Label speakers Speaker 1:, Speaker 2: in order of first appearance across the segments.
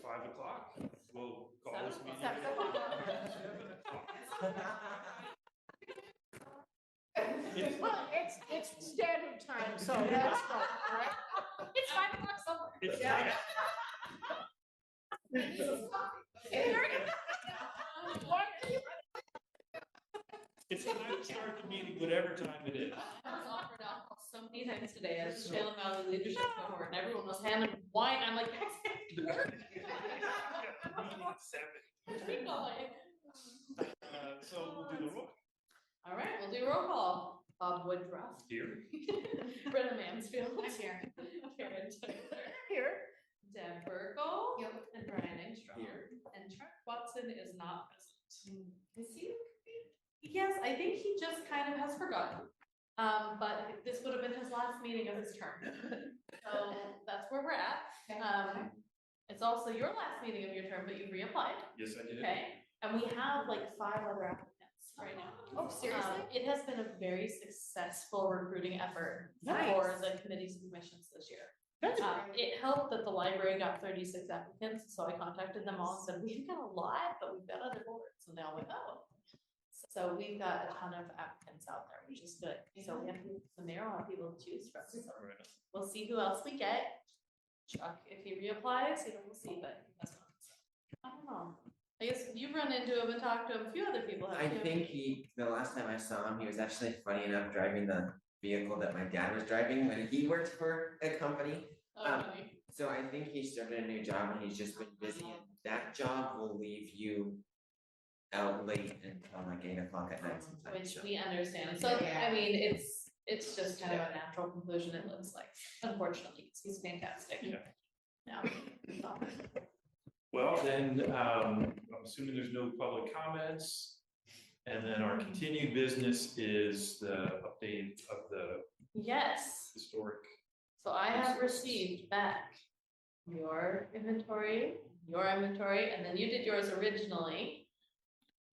Speaker 1: 5 o'clock. We'll call this meeting.
Speaker 2: 7 o'clock.
Speaker 1: 7 o'clock.
Speaker 2: Well, it's standard time, so that's fine, right?
Speaker 3: It's 5 o'clock somewhere.
Speaker 1: It's
Speaker 2: Yeah.
Speaker 1: It's time to start the meeting, whatever time it is.
Speaker 3: I was offered alcohol so many times today as Salem Valley Leadership Cohort, and everyone was handing wine. I'm like, guys,
Speaker 1: The meeting at 7.
Speaker 3: keep going.
Speaker 1: So we'll do the roll.
Speaker 3: All right, we'll do roll call. Bob Woodruff.
Speaker 1: Here.
Speaker 3: Brenna Mansfield.
Speaker 4: I'm here.
Speaker 3: Karen Taylor.
Speaker 2: Here.
Speaker 3: Deb Burkle.
Speaker 4: Yep.
Speaker 3: And Brian Engstrom.
Speaker 1: Here.
Speaker 3: And Chuck Watson is not present.
Speaker 4: Is he?
Speaker 3: Yes, I think he just kind of has forgotten. But this would have been his last meeting of his term. So that's where we're at. It's also your last meeting of your term, but you reapplied.
Speaker 1: Yes, I did.
Speaker 3: Okay, and we have like 5 other applicants right now.
Speaker 4: Oh, seriously?
Speaker 3: It has been a very successful recruiting effort for
Speaker 4: Nice.
Speaker 3: the committees and commissions this year.
Speaker 2: That's
Speaker 3: It helped that the library got 36 applicants, so I contacted them all and said, we've got a lot, but we've got other boards, and they all went, oh. So we've got a ton of applicants out there, which is good. So we have the mayor will have people to choose from. So
Speaker 1: Right.
Speaker 3: we'll see who else we get. Chuck, if he reapplies, you know, we'll see, but that's not. So, I don't know. I guess you've run into him and talked to him. A few other people have.
Speaker 5: I
Speaker 3: too.
Speaker 5: think the last time I saw him, he was actually funny enough driving the vehicle that my dad was driving when he worked for a company.
Speaker 3: Oh, really?
Speaker 5: So I think he started a new job and he's just been busy, and that job will leave you out late until like 8 o'clock at night sometimes.
Speaker 3: Which
Speaker 5: so.
Speaker 3: we understand. So,
Speaker 4: Yeah.
Speaker 3: I mean, it's just kind of a natural conclusion, it looks like, unfortunately, 'cause he's fantastic.
Speaker 1: Yeah.
Speaker 3: Yeah.
Speaker 1: Well, then, I'm assuming there's no public comments. And then our continued business is the update of the
Speaker 3: Yes,
Speaker 1: historic.
Speaker 3: so I have received back your inventory, and then you did yours originally.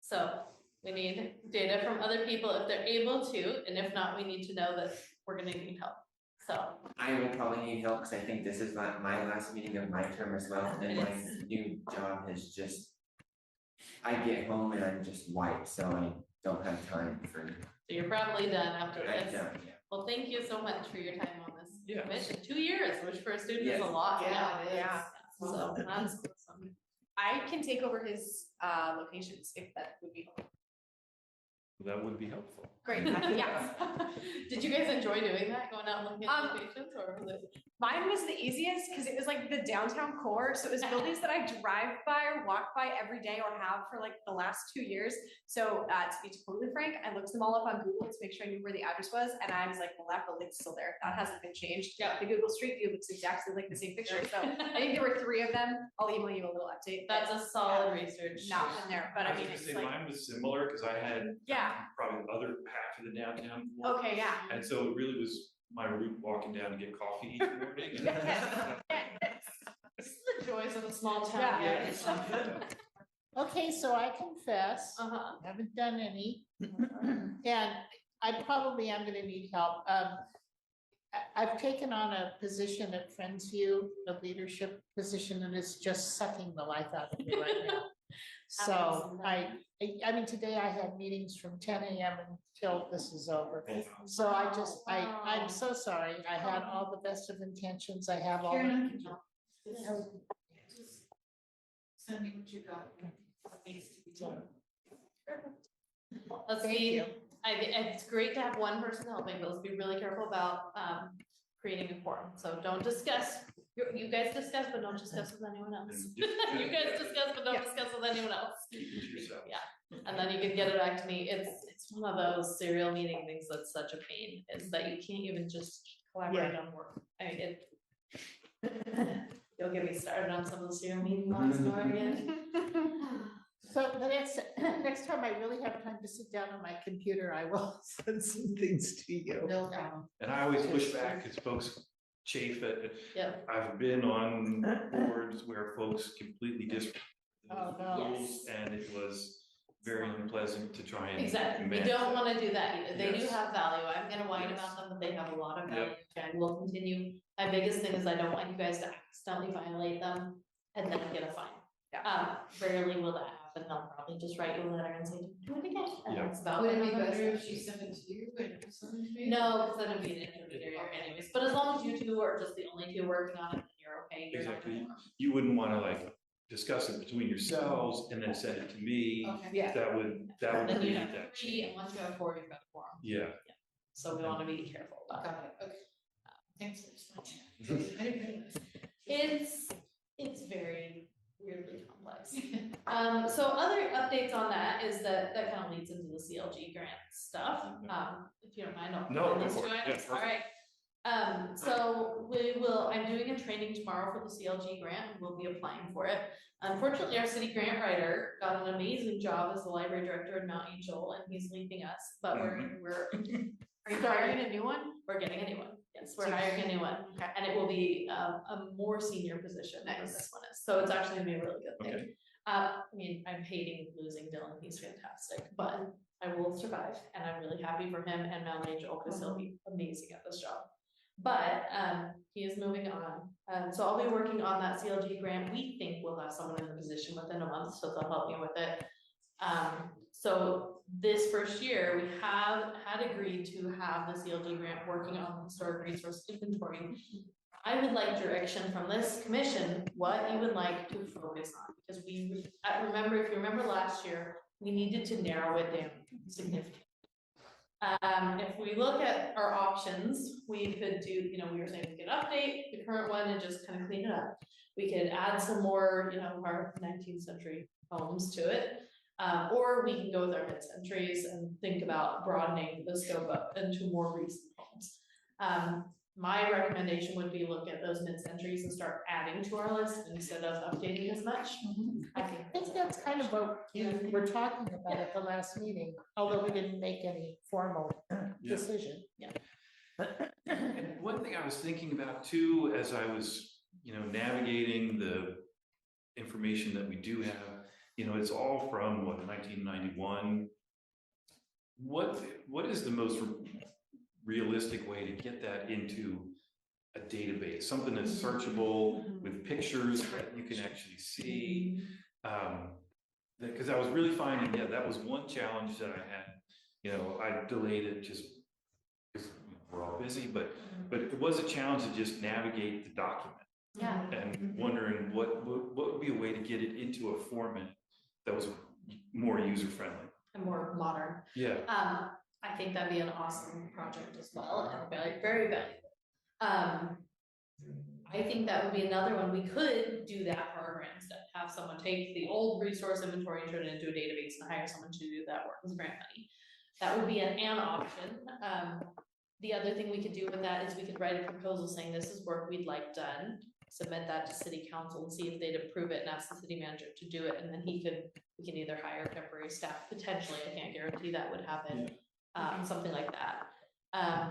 Speaker 3: So we need data from other people if they're able to, and if not, we need to know that we're gonna need help. So,
Speaker 5: I will probably need help, cause I think this is not my last meeting of my term as well, and my new job is just. I get home and I'm just wiped, so I don't have time for.
Speaker 3: so you're probably done after
Speaker 5: I'm
Speaker 3: this.
Speaker 5: done, yeah.
Speaker 3: Well, thank you so much for your time on this
Speaker 1: Yeah.
Speaker 3: commission. 2 years, which for a student is a
Speaker 5: Yes.
Speaker 3: lot.
Speaker 4: Yeah, it is.
Speaker 2: Yeah.
Speaker 3: So that's awesome.
Speaker 4: I can take over his locations if that would be helpful.
Speaker 1: That would be helpful.
Speaker 4: Great, yeah.
Speaker 3: Did you guys enjoy doing that, going out and looking at
Speaker 4: Um,
Speaker 3: locations, or was it?
Speaker 4: Mine was the easiest because it was like the downtown core. So it was buildings that I drive by or walk by every day or have for like the last 2 years. So to be totally frank, I looked them all up on Google to make sure I knew where the address was. And I was like, well, that building's still there. That hasn't been changed.
Speaker 3: Yeah.
Speaker 4: The Google Street View looks exactly like the same picture. So I think there were 3 of them. I'll email you a little update.
Speaker 3: That's a solid research.
Speaker 4: Not in there, but I
Speaker 1: was
Speaker 4: mean,
Speaker 1: gonna
Speaker 4: it's
Speaker 1: say
Speaker 4: like,
Speaker 1: mine was similar, cause I had
Speaker 4: yeah,
Speaker 1: probably the other half of the downtown. core.
Speaker 4: okay, yeah.
Speaker 1: And so it really was my route walking down to get coffee each morning. and-
Speaker 3: This is the joys of a small town.
Speaker 4: Yeah.
Speaker 3: right?
Speaker 2: Okay, so I confess,
Speaker 3: Uh-huh.
Speaker 2: haven't done any, and I probably am gonna need help. I've taken on a position at Friendsview, a leadership position, and it's just sucking the life out of me right now. So I mean, today I had meetings from 10 a.m. until this is over. So I'm so sorry. I had all the best of intentions. I have all.
Speaker 6: Karen, I can help. Just send me what you got. What needs to be done.
Speaker 3: Let's
Speaker 2: Thank
Speaker 3: see,
Speaker 2: you.
Speaker 3: it's great to have one person helping, but let's be really careful about, creating a forum. So don't discuss, you guys discuss, but don't discuss with anyone else. You guys discuss, but don't discuss with anyone else.
Speaker 1: Keep it to yourself.
Speaker 3: Yeah. And then you can get it back to me. It's one of those serial meeting things that's such a pain, is that you can't even just collaborate on work. I mean, you'll get me started on some of the serial meeting laws again.
Speaker 2: So the next time I really have time to sit down on my computer, I will send some things to you.
Speaker 4: No problem.
Speaker 1: And I always push back because folks chafe at it.
Speaker 3: Yeah.
Speaker 1: I've been on boards where folks completely disregard
Speaker 2: Oh,
Speaker 1: the
Speaker 2: no.
Speaker 1: rules, and it was very unpleasant to try and.
Speaker 3: Exactly, we
Speaker 1: manage
Speaker 3: don't
Speaker 1: that.
Speaker 3: wanna do that either, they do
Speaker 1: Yes.
Speaker 3: have value, I'm gonna whine
Speaker 1: Yes.
Speaker 3: about them, but they have a lot of
Speaker 1: Yep.
Speaker 3: value, and we'll continue. My biggest thing is I don't want you guys to accidentally violate them, and then get a fine.
Speaker 4: Yeah.
Speaker 3: Rarely will that happen, they'll probably just write you a letter and say, "Don't do it again," and
Speaker 1: Yeah.
Speaker 3: that's about.
Speaker 6: Would it be
Speaker 3: another
Speaker 6: better if
Speaker 3: step.
Speaker 6: she sent it to you and you sent it to me?
Speaker 3: No, because then it'd be an intermediary anyways, but as long as you two are just the only two working on it, then you're okay. You're not
Speaker 1: Exactly.
Speaker 3: gonna-
Speaker 1: You wouldn't wanna like discuss it between yourselves and then send it to me.
Speaker 6: Okay.
Speaker 4: Yeah.
Speaker 1: That would
Speaker 3: Then you
Speaker 1: create
Speaker 3: have
Speaker 1: that.
Speaker 3: three, and once you have four, you've got a quorum.
Speaker 1: Yeah,
Speaker 3: So we want to be careful about that.
Speaker 6: Got it, okay. Thanks for explaining. I didn't realize.
Speaker 3: It's very weirdly complex. So other updates on that is that kind of leads into the CLG grant stuff. If you don't mind, I'll.
Speaker 1: No,
Speaker 3: put
Speaker 1: go
Speaker 3: those
Speaker 1: for
Speaker 3: two
Speaker 1: it.
Speaker 3: items.
Speaker 1: Yeah,
Speaker 3: All right. So I'm doing a training tomorrow for the CLG grant, and we'll be applying for it. Unfortunately, our city grant writer got an amazing job as the library director in Mount Angel, and he's leaving us, but we're
Speaker 4: Are you hiring a new one?
Speaker 3: we're getting a new one. Yes, we're hiring a new one.
Speaker 4: Okay.
Speaker 3: And it will be a more senior position than
Speaker 4: Nice.
Speaker 3: this one is, so it's actually gonna be a really good thing.
Speaker 1: okay.
Speaker 3: I mean, I'm hating losing Dylan, he's fantastic, but I will survive, and I'm really happy for him and Mount Angel, because he'll be amazing at this job. But he is moving on, so I'll be working on that CLG grant. We think we'll have someone in the position within a month, so they'll help me with it. So this first year, we had agreed to have the CLG grant working on historic resource inventory. I would like direction from this commission, what you would like to focus on, because if you remember last year, we needed to narrow it down significantly. If we look at our options, we could do, we were saying we could update the current one and just kind of clean it up. We could add some more, our 19th century homes to it. Or we can go with our mid-centuries and think about broadening the scope up into more recent homes. My recommendation would be look at those mid-centuries and start adding to our list instead of updating as much. I
Speaker 2: I think that's kind of what you were talking about at the last meeting, although we didn't make any formal decision.
Speaker 1: And one thing I was thinking about too, as I was, navigating the information that we do have, it's all from what, 1991. What is the most realistic way to get that into a database, something that's searchable with pictures that you can actually see? Because I was really finding, that was one challenge that I had. I delayed it just because we're all busy, but it was a challenge to just navigate the document.
Speaker 3: Yeah.
Speaker 1: And wondering what would be a way to get it into a format that was more user-friendly.
Speaker 3: And more modern.
Speaker 1: Yeah.
Speaker 3: I think that'd be an awesome project as well, and very, very valuable. I think that would be another one. We could do that for our grant instead, have someone take the old resource inventory and turn it into a database and hire someone to do that work with grant money. That would be an option. The other thing we could do with that is we could write a proposal saying this is work we'd like done, submit that to city council and see if they'd approve it, and ask the city manager to do it, and then we can either hire temporary staff, potentially, I can't guarantee that would happen. Something like that.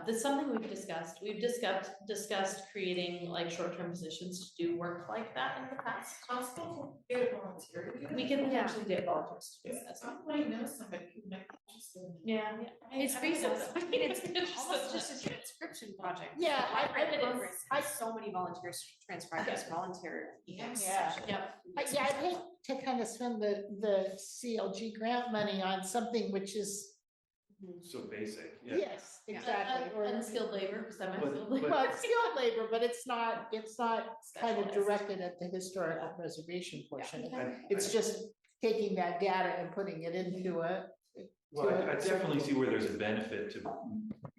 Speaker 3: That's something we've discussed. We've discussed creating like short-term positions to do work like that in the past.
Speaker 6: Possible to get a volunteer to do that?
Speaker 3: We can potentially get volunteers to do that.
Speaker 6: Somebody knows somebody who might be interested in that.
Speaker 3: Yeah.
Speaker 4: It's basically, I mean, it's
Speaker 3: Just
Speaker 4: almost
Speaker 3: so
Speaker 4: just a transcription project.
Speaker 2: Yeah,
Speaker 4: I
Speaker 3: it is.
Speaker 4: progress, I so many volunteers transcribe this volunteer.
Speaker 6: Yes.
Speaker 2: Yeah.
Speaker 3: Yep.
Speaker 2: I'd hate to kind of spend the CLG grant money on something which is,
Speaker 1: So basic, yeah.
Speaker 2: yes, exactly. or-
Speaker 3: Unskilled labor, semi-skilled labor.
Speaker 2: Well, it's skilled labor, but it's not kind of
Speaker 3: Specialized.
Speaker 2: directed at the historical preservation portion.
Speaker 1: I-
Speaker 2: It's just taking that data and putting it into a.
Speaker 1: Well, I definitely see where there's a benefit to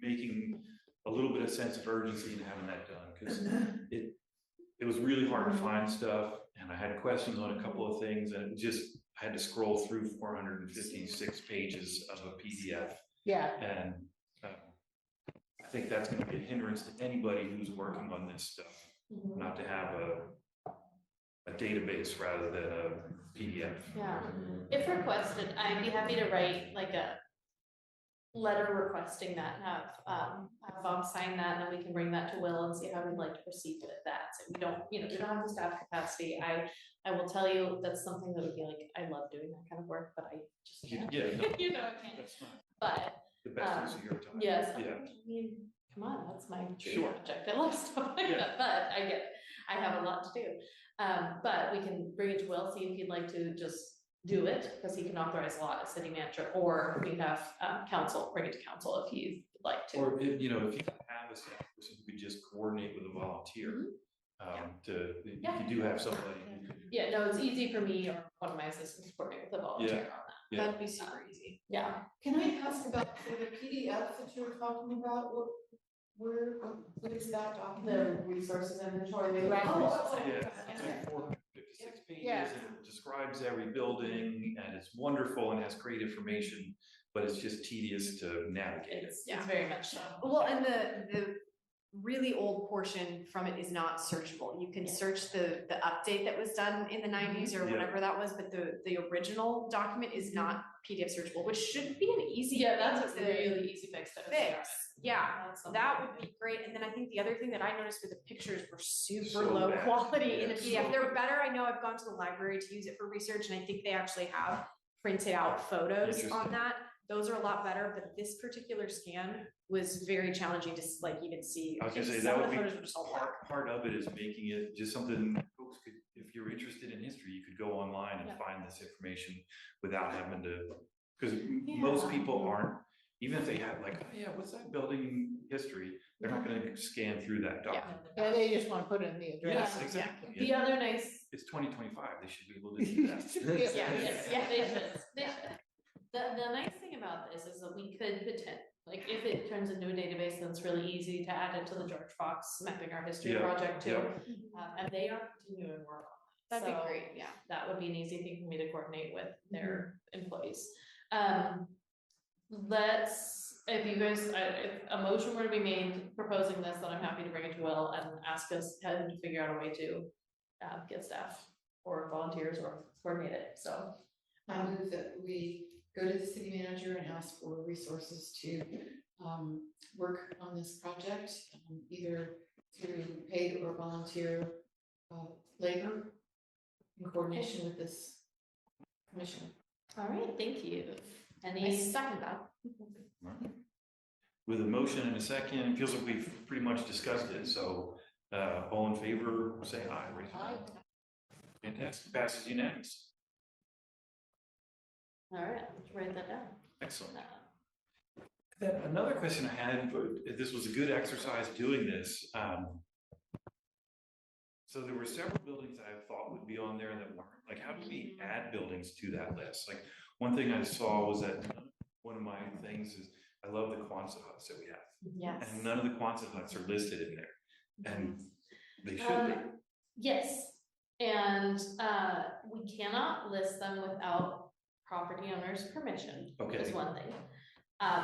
Speaker 1: making a little bit of sense of urgency and having that done, because it was really hard to find stuff, and I had questions on a couple of things, and it just, I had to scroll through 456 pages of a PDF,
Speaker 2: Yeah,
Speaker 1: and I think that's gonna be a hindrance to anybody who's working on this stuff,
Speaker 3: Mhm.
Speaker 1: not to have a database rather than a PDF.
Speaker 3: Yeah, if requested, I'd be happy to write like a letter requesting that, and have Bob sign that, and then we can bring that to Will and see how we'd like to proceed with that. So we don't have the staff capacity. I will tell you, that's something that would be like, I love doing that kind of work, but I just can't.
Speaker 1: Yeah, no,
Speaker 3: I can't.
Speaker 1: that's not
Speaker 3: But,
Speaker 1: the best use of your time.
Speaker 3: yes,
Speaker 1: Yeah.
Speaker 3: I mean, come on, that's my dream
Speaker 1: Sure.
Speaker 3: project. I love stuff like
Speaker 1: Yeah.
Speaker 3: that, but I get it. I have a lot to do. But we can bring it to Will, see if he'd like to just do it, because he can authorize a lot as city manager, or we have council, bring it to council if he'd like to.
Speaker 1: Or if, you know, if you have a staff person who could just coordinate with a volunteer, if you do have somebody who could.
Speaker 3: Yeah, no, it's easy for me or one of my assistants to coordinate with a volunteer on that.
Speaker 1: Yeah.
Speaker 4: That'd be super easy.
Speaker 3: Yeah,
Speaker 6: Can I ask about for the PDF that you were talking about, what is that
Speaker 3: the
Speaker 6: document?
Speaker 3: resources inventory.
Speaker 2: Right.
Speaker 1: Yeah, it's like 456 pages,
Speaker 2: Yeah.
Speaker 1: and it describes every building, and it's wonderful and has great information, but it's just tedious to navigate it.
Speaker 3: It's very much so.
Speaker 4: Well, and the really old portion from it is not searchable. You can
Speaker 3: Yeah.
Speaker 4: search the update that was done in the 90s or
Speaker 1: Yeah.
Speaker 4: whenever that was, but the original document is not PDF searchable, which should be an easy.
Speaker 3: Yeah, that's a
Speaker 4: thing to
Speaker 3: really easy fix to
Speaker 4: fix. Yeah,
Speaker 3: That's something.
Speaker 4: that would be great. And then I think the other thing that I noticed were the pictures were super
Speaker 1: So
Speaker 4: low
Speaker 1: bad.
Speaker 4: quality in the
Speaker 1: Yeah,
Speaker 4: PDF.
Speaker 1: so
Speaker 4: They're better. I know I've gone to the library to use it for research, and I think they actually have printed out photos on
Speaker 1: Interesting.
Speaker 4: that. Those are a lot better, but this particular scan was very challenging to like even see.
Speaker 1: I was gonna say,
Speaker 4: Some
Speaker 1: that
Speaker 4: of
Speaker 1: would
Speaker 4: the
Speaker 1: be
Speaker 4: photos were just all black.
Speaker 1: part of it is making it just something folks could, if you're interested in history, you could go online and
Speaker 3: Yeah.
Speaker 1: find this information without having to, because most people aren't, even if they have like, oh yeah, what's that building history, they're not gonna scan through that document.
Speaker 2: Yeah, they just want to put in the address.
Speaker 1: Yes, exactly.
Speaker 3: The other nice,
Speaker 1: It's 2025, they should be able to do that.
Speaker 3: yeah, they should, they should. The nice thing about this is that we could pretend, like, if it turns into a database, then it's really easy to add it to the George Fox Mapping Our History
Speaker 1: Yeah,
Speaker 3: project too.
Speaker 1: yeah.
Speaker 3: And they are continuing work on that.
Speaker 4: That'd be
Speaker 3: So
Speaker 4: great, yeah.
Speaker 3: that would be an easy thing for me to coordinate with their employees. If you guys, if a motion were to be made proposing this, then I'm happy to bring it to Will and ask us him to figure out a way to get staff or volunteers or coordinate it, so.
Speaker 6: I move that we go to the city manager and ask for resources to work on this project, either through paid or volunteer labor in coordination with this commission.
Speaker 3: All right, thank you.
Speaker 4: I
Speaker 3: Any,
Speaker 4: second that.
Speaker 1: Right. With a motion and a second, it feels like we've pretty much discussed it, so all in favor, say aye. Raise your hand. Fantastic, passes unanimous.
Speaker 3: all right, let's write that down.
Speaker 1: Excellent. Another question I had, but this was a good exercise doing this. So there were several buildings I thought would be on there that weren't. Like, how do we add buildings to that list? Like, one thing I saw was that one of my things is, I love the Quonset huts that we have.
Speaker 3: Yes.
Speaker 1: And none of the Quonset huts are listed in there, and they should be.
Speaker 3: Yes, and we cannot list them without property owner's permission,
Speaker 1: Okay.
Speaker 3: is one thing.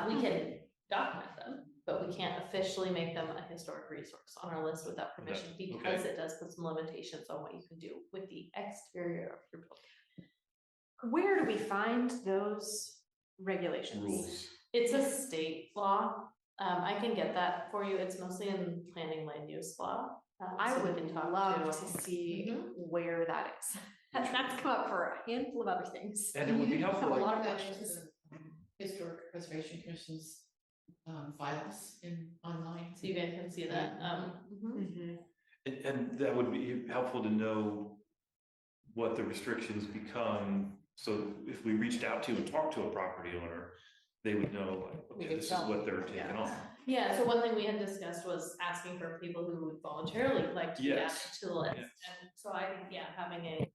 Speaker 3: We can document them, but we can't officially make them a historic resource on our list without permission,
Speaker 1: Okay.
Speaker 3: because it does put some limitations on what you can do with the exterior of your building.
Speaker 4: Where do we find those regulations?
Speaker 1: Rules.
Speaker 3: It's a state law. I can get that for you. It's mostly in planning land use law.
Speaker 4: I
Speaker 3: so we
Speaker 4: would
Speaker 3: can talk
Speaker 4: love
Speaker 3: to-
Speaker 4: to see
Speaker 3: Mhm.
Speaker 4: where that is. That's come up for a handful of other things.
Speaker 1: And it would be helpful,
Speaker 6: A
Speaker 1: like,
Speaker 6: lot of that is Historic Preservation Commission's files online.
Speaker 3: So you guys can see that. Mhm.
Speaker 1: and that would be helpful to know what the restrictions become. So if we reached out to and talked to a property owner, they would know, like,
Speaker 2: We
Speaker 1: okay,
Speaker 2: could
Speaker 1: this is
Speaker 2: tell
Speaker 1: what
Speaker 2: them,
Speaker 1: they're taking
Speaker 2: yeah.
Speaker 1: on.
Speaker 3: Yeah, so one thing we had discussed was asking for people who would voluntarily like to be added
Speaker 1: Yes,
Speaker 3: to the list.
Speaker 1: yes.
Speaker 3: And so I think, yeah, having a,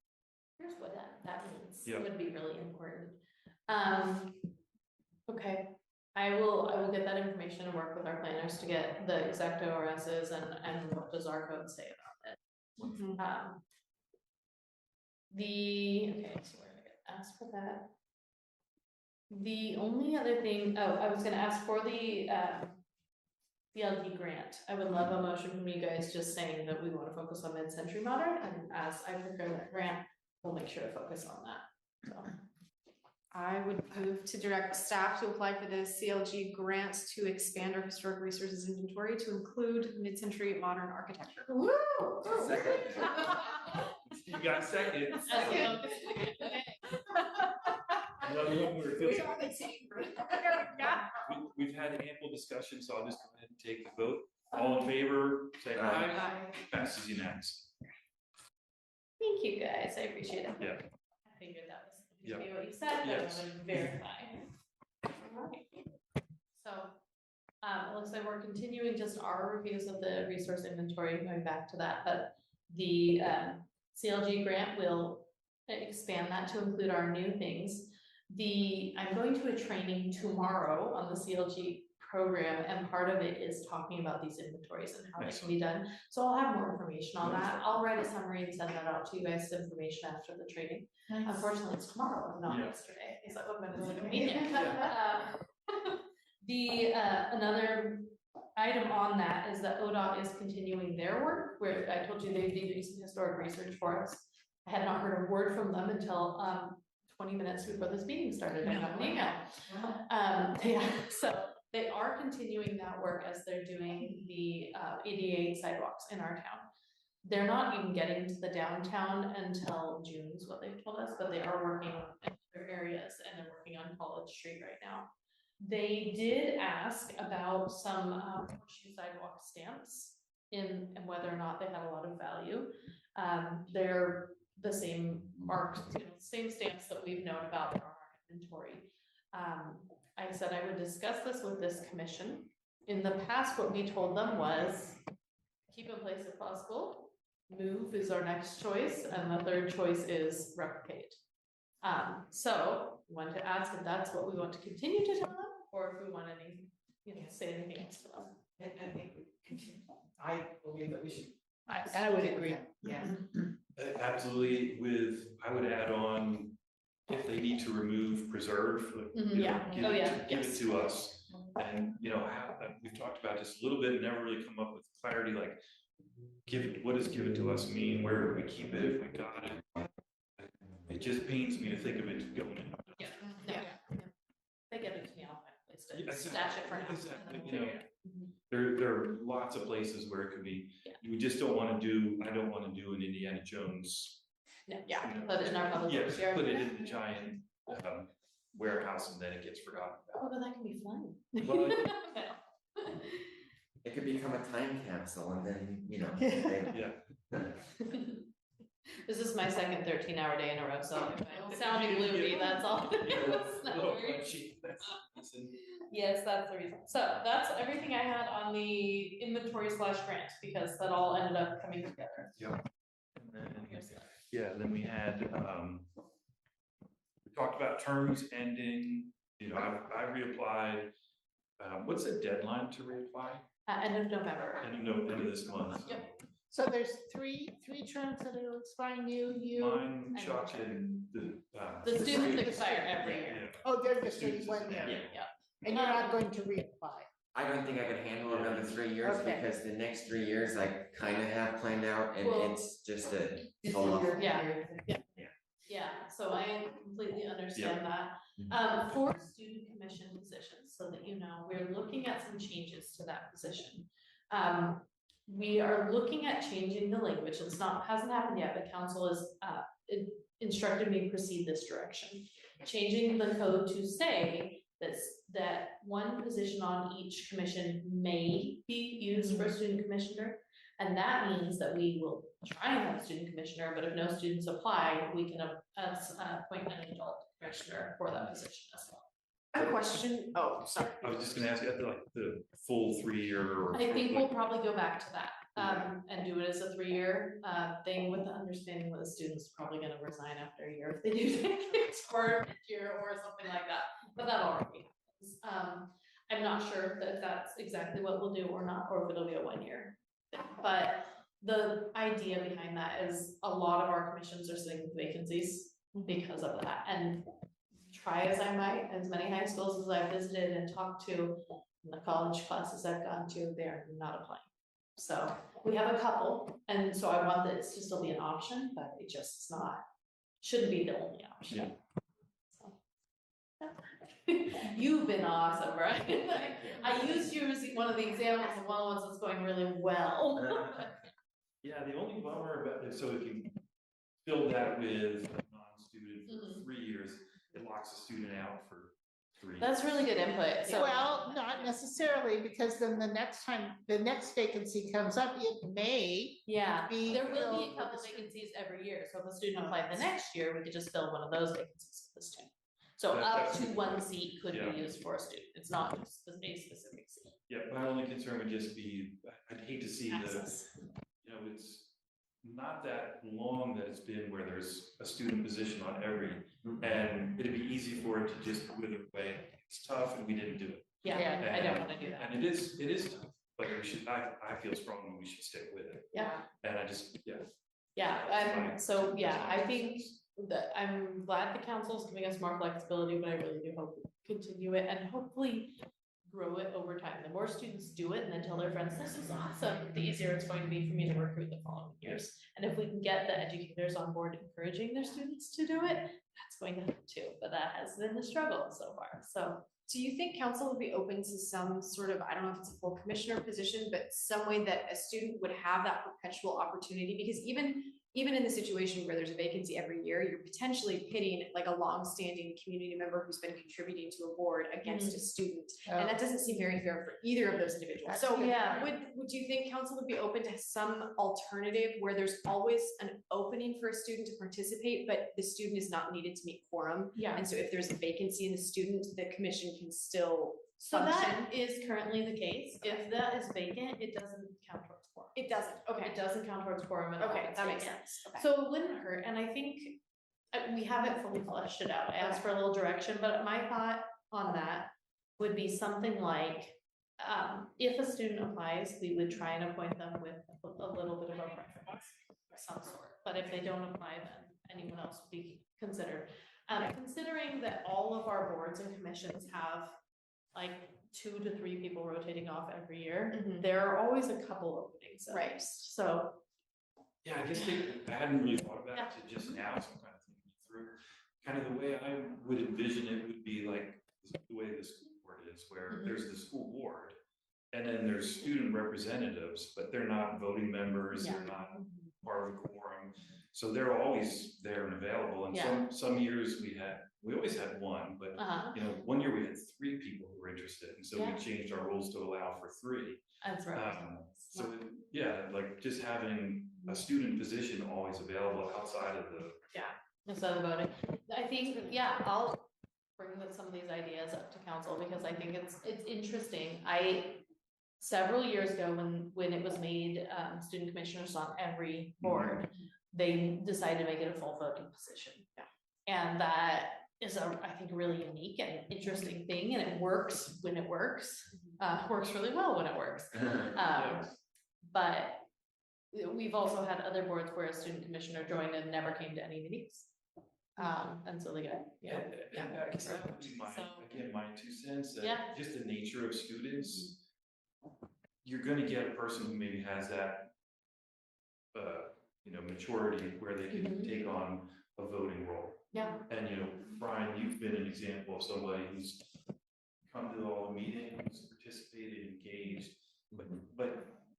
Speaker 3: here's what that means,
Speaker 1: Yeah.
Speaker 3: would be really important. Okay, I will get that information and work with our planners to get the exact ORSs and what does our code say about it.
Speaker 4: Mhm.
Speaker 3: Okay, so we're gonna get asked for that. The only other thing, I was gonna ask for the CLD grant. I would love a motion from you guys just saying that we wanna focus on mid-century modern, and as I prepare that grant, we'll make sure to focus on that, so.
Speaker 4: I would move to direct staff to apply for the CLG grant to expand our historic resources inventory to include mid-century modern architecture.
Speaker 3: Woo!
Speaker 1: You got second.
Speaker 3: Okay.
Speaker 1: Another one where it
Speaker 6: We
Speaker 1: feels-
Speaker 6: are the same group.
Speaker 1: We've had ample discussion, so I'll just go ahead and take the vote. All in favor, say aye.
Speaker 6: Aye.
Speaker 1: Passes unanimously.
Speaker 3: Thank you, guys, I appreciate it.
Speaker 1: Yeah.
Speaker 3: I figured that was
Speaker 1: Yeah.
Speaker 3: gonna be what you said, but I
Speaker 1: Yes.
Speaker 3: wanted to verify. Alright. So, it looks like we're continuing just our reviews of the resource inventory, going back to that, but the, CLG grant will expand that to include our new things. I'm going to a training tomorrow on the CLG program, and part of it is talking about these inventories and how they can be done. So I'll have more information on that. I'll write a summary and send that out to you guys, information after the training. Unfortunately, it's tomorrow, and not
Speaker 1: Yeah.
Speaker 3: yesterday, because that would have been really convenient. Another item on that is that ODOT is continuing their work, where I told you they'd be doing some historic research for us. I had not heard a word from them until 20 minutes before this meeting started. I got an email. Yeah, so they are continuing that work as they're doing the ADA sidewalks in our town. They're not even getting to the downtown until June is what they've told us, but they are working in other areas, and they're working on College Street right now. They did ask about some horseshoe sidewalk stamps and whether or not they had a lot of value. They're the same marks, same stamps that we've known about in our inventory. I said I would discuss this with this commission. In the past, what we told them was keep in place if possible, move is our next choice, and the third choice is replicate. So I wanted to ask if that's what we want to continue to tell them, or if we want any, say anything else to them.
Speaker 6: I think we continue. I believe that we should.
Speaker 2: I would agree.
Speaker 6: Yeah.
Speaker 1: Absolutely, I would add on, if they need to remove, preserve.
Speaker 3: Yeah.
Speaker 1: Give
Speaker 3: Oh,
Speaker 1: it
Speaker 3: yeah.
Speaker 1: to- Give it
Speaker 3: Yes.
Speaker 1: to us, and, we've talked about this a little bit, never really come up with clarity, like, what does give it to us mean, where do we keep it if we got it? It just pains me to think of it going in.
Speaker 3: Yeah. They get it to me, I'll find a place to
Speaker 1: Yeah,
Speaker 3: stash it for now.
Speaker 1: exactly,
Speaker 3: Mhm.
Speaker 1: There are lots of places where it could be,
Speaker 3: Yeah.
Speaker 1: we just don't wanna do, I don't wanna do an Indiana Jones.
Speaker 3: Yeah, put it in our public works
Speaker 1: Yes,
Speaker 3: yard.
Speaker 1: put it in the giant, warehouse, and then it gets forgotten about.
Speaker 3: Oh, but that can be fun.
Speaker 1: Well,
Speaker 5: It could become a time capsule and then,
Speaker 1: Yeah.
Speaker 3: This is my second 13-hour day in a row, so if I'm sounding loopy, that's all. It's no
Speaker 1: Little
Speaker 3: worries.
Speaker 1: punchy, that's the reason.
Speaker 3: Yes, that's the reason. So that's everything I had on the inventory/grant, because that all ended up coming together.
Speaker 1: And then we had, we talked about terms ending, I reapplied. What's the deadline to reapply?
Speaker 3: End of November.
Speaker 1: End of this month.
Speaker 3: Yep.
Speaker 2: So there's three terms that are expiring, you.
Speaker 1: Mine,
Speaker 3: and
Speaker 1: Chuck, and the.
Speaker 3: The students expire every year.
Speaker 2: Oh, they're just doing
Speaker 1: Students,
Speaker 2: 1 year,
Speaker 3: Yeah.
Speaker 2: and you're not going to reapply.
Speaker 5: I don't think I could handle another 3 years
Speaker 2: Okay.
Speaker 5: because the next 3 years I kind of have planned out and
Speaker 3: Well-
Speaker 5: it's just a
Speaker 6: It's
Speaker 5: total.
Speaker 6: a
Speaker 3: Yeah.
Speaker 6: year.
Speaker 3: Yeah, so I completely understand that.
Speaker 5: Mhm.
Speaker 3: For student commission positions, so that you know, we're looking at some changes to that position. We are looking at changing the language, hasn't happened yet, but council has instructed me to proceed this direction. Changing the code to say that one position on each commission may be used for a student commissioner. And that means that we will try and have a student commissioner, but if no students apply, we can appoint an adult commissioner for that position as well.
Speaker 4: A question, oh, sorry.
Speaker 1: I was just gonna ask you, like, the full 3-year or.
Speaker 3: I think we'll probably go back to that, and do it as a 3-year, thing, with the understanding that the student's probably gonna resign after a year if they do things for a year or something like that, but that already happens. I'm not sure if that's exactly what we'll do or not, or if it'll be a 1-year thing, but the idea behind that is a lot of our commissions are sitting with vacancies because of that, and try as I might, as many high schools as I've visited and talked to, and the college classes I've gone to, they're not applying. So we have a couple, and so I want this to still be an option, but it just is not, shouldn't be the only option. So, yeah. You've been awesome, right? I used you as one of the examples of one of the ones that's going really well.
Speaker 1: Yeah, the only bummer about it, so if you fill that with a non-student for
Speaker 3: Mhm.
Speaker 1: 3 years, it locks the student out for 3.
Speaker 3: That's really good input, so.
Speaker 2: Well, not necessarily, because then the next time, the next vacancy comes up, it may.
Speaker 3: Yeah,
Speaker 2: be
Speaker 3: there will be
Speaker 2: filled
Speaker 3: a
Speaker 2: with
Speaker 3: couple
Speaker 2: a student.
Speaker 3: vacancies every year, so if a student applied the next year, we could just fill one of those vacancies for the student. So
Speaker 1: That-
Speaker 3: up
Speaker 1: that's
Speaker 3: to
Speaker 1: a good
Speaker 3: one
Speaker 1: point.
Speaker 3: seat could
Speaker 1: Yeah.
Speaker 3: be used for a student, it's not just a specific seat.
Speaker 1: Yeah, my only concern would just be, I'd hate to see the,
Speaker 3: Access.
Speaker 1: you know, it's not that long that it's been where there's a student position on every, and it'd be easy for it to just wither away. It's tough and we didn't do it.
Speaker 3: Yeah,
Speaker 2: Yeah.
Speaker 3: I don't wanna do that.
Speaker 1: And it is tough, but we should, I feel strongly we should stick with it.
Speaker 3: Yeah.
Speaker 1: And I just, yeah.
Speaker 3: Yeah,
Speaker 1: Fine.
Speaker 3: so, yeah, I think that I'm glad the council's giving us more flexibility, but I really do hope we continue it and hopefully grow it over time. The more students do it and then tell their friends, this is awesome, the easier it's going to be for me to recruit the following years. And if we can get the educators on board encouraging their students to do it, that's going to help too, but that has been the struggle so far, so.
Speaker 4: Do you think council would be open to some sort of, I don't know if it's a full commissioner position, but some way that a student would have that perpetual opportunity? Because even in the situation where there's a vacancy every year, you're potentially pitting like a longstanding community member who's been contributing to a board against a student. And that doesn't seem very fair for either of those individuals.
Speaker 2: That's
Speaker 4: So
Speaker 2: a good
Speaker 3: Yeah.
Speaker 4: would you think council would be open to some alternative where there's always an opening for a student to participate, but the student is not needed to meet quorum?
Speaker 3: Yeah.
Speaker 4: And so if there's a vacancy in the student, the commission can still
Speaker 3: So
Speaker 4: function?
Speaker 3: that is currently the case. If that is vacant, it doesn't count towards quorum.
Speaker 4: It doesn't, okay,
Speaker 3: It doesn't count towards quorum at all.
Speaker 4: okay,
Speaker 3: if it's
Speaker 4: that makes
Speaker 3: vacant.
Speaker 4: sense, okay.
Speaker 3: So it wouldn't hurt, and I think we haven't fully fleshed it out. I asked for a little direction, but my thought on that would be something like, if a student applies, we would try and appoint them with a little bit of a preference of some sort. But if they don't apply, then anyone else would be considered. Considering that all of our boards and commissions have like 2 to 3 people rotating off every year,
Speaker 4: Mhm.
Speaker 3: there are always a couple openings at
Speaker 4: Right.
Speaker 3: least. So,
Speaker 1: Yeah, I guess I hadn't really thought about
Speaker 3: Yeah.
Speaker 1: it till just now, so I'm kind of thinking it through. Kind of the way I would envision it would be like the way the school board is, where
Speaker 3: Mhm.
Speaker 1: there's the school board. And then there's student representatives, but they're not voting members, they're not part of the quorum. So they're always there and available, and some years we always had one, but you know, one year we had 3 people who were interested, and so we
Speaker 3: Yeah.
Speaker 1: changed our rules to allow for 3.
Speaker 3: that's right.
Speaker 1: So, yeah, like just having a student position always available outside of the,
Speaker 3: Instead of voting. I think, yeah, I'll bring some of these ideas up to council because I think it's interesting. Several years ago, when it was made, student commissioners on every board, they decided to make it a full voting position.
Speaker 4: Yeah.
Speaker 3: And that is I think, really unique and interesting thing, and it works when it works. Works really well when it works. But we've also had other boards where a student commissioner joined and never came to any meetings. And so they got,
Speaker 1: and I guess that would be my,
Speaker 3: So-
Speaker 1: again, my 2 cents, that
Speaker 3: Yeah.
Speaker 1: just the nature of students. You're gonna get a person who maybe has that, you know, maturity where they can
Speaker 3: Mhm.
Speaker 1: take on a voting role.
Speaker 3: Yeah.
Speaker 1: And, you know, Brian, you've been an example of somebody who's come to all the meetings, participated, engaged, but